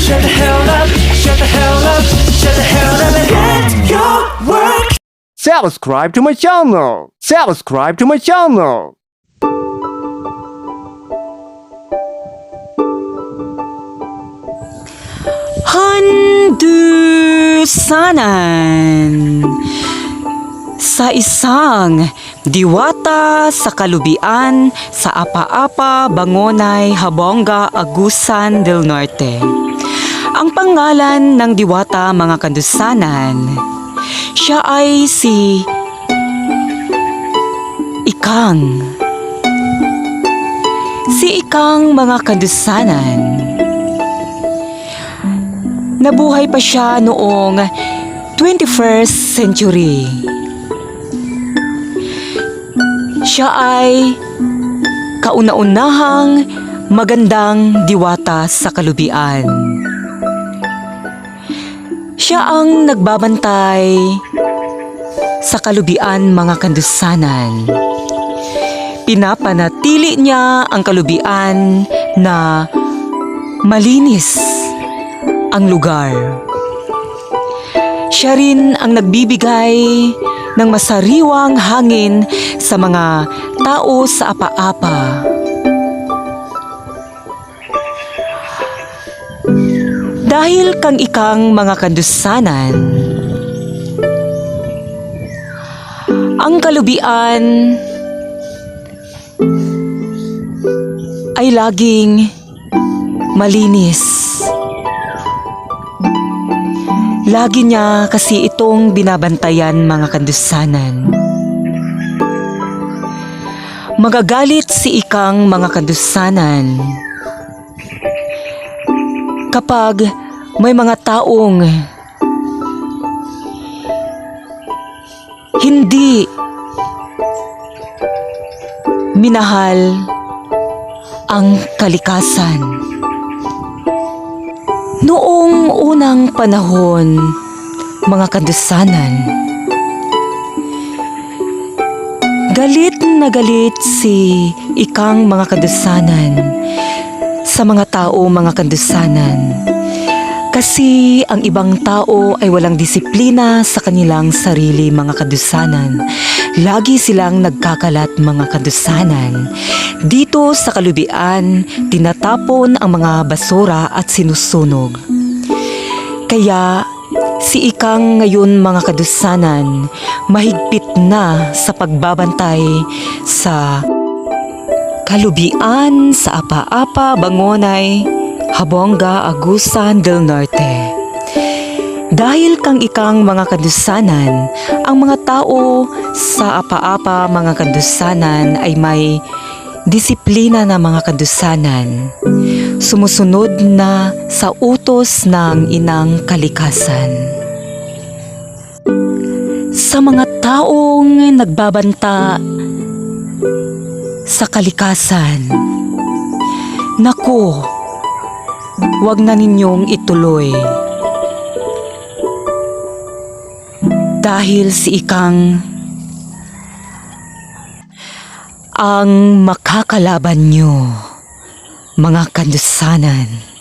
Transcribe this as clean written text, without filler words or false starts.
Shut the hell up, shut the hell up, shut the hell up and get your work. Subscribe to my channel. Subscribe to my channel. Handusanan sa isang diwata sa kalubian sa Apa-Apa, Bangonay, Habonga, Agusan del Norte. Ang pangalan ng diwata, mga kandusanan, siya ay si Ikang. Si Ikang, mga kandusanan, nabuhay pa siya noong 21st century. Siya ay kauna-unahang magandang diwata sa kalubian. Siya ang nagbabantay sa kalubian, mga kandusanan. Pinapanatili niya ang kalubian na malinis ang lugar. Siya rin ang nagbibigay ng masariwang hangin sa mga tao sa Apa-Apa. Dahil kang Ikang, mga kandusanan, ang kalubian ay laging malinis. Lagi niya kasi itong binabantayan, mga kandusanan. Magagalit si Ikang, mga kandusanan, kapag may mga taong hindi minahal ang kalikasan. Noong unang panahon, mga kandusanan, galit na galit si Ikang, mga kandusanan, sa mga tao, mga kandusanan, kasi ang ibang tao ay walang disiplina sa kanilang sarili, mga kandusanan. Lagi silang nagkakalat, mga kandusanan. Dito sa kalubian, tinatapon ang mga basura at sinusunog. Kaya si Ikang ngayon, mga kandusanan, mahigpit na sa pagbabantay sa kalubian sa Apa-Apa, Bangonay, Habonga, Agusan del Norte. Dahil kang Ikang, mga kandusanan, ang mga tao sa Apa-Apa, mga kandusanan, ay may disiplina na, mga kandusanan. Sumusunod na sa utos ng inang kalikasan. Sa mga taong nagbabanta sa kalikasan, naku, wag na ninyong ituloy. Dahil si Ikang ang makakalaban nyo, mga kandusanan.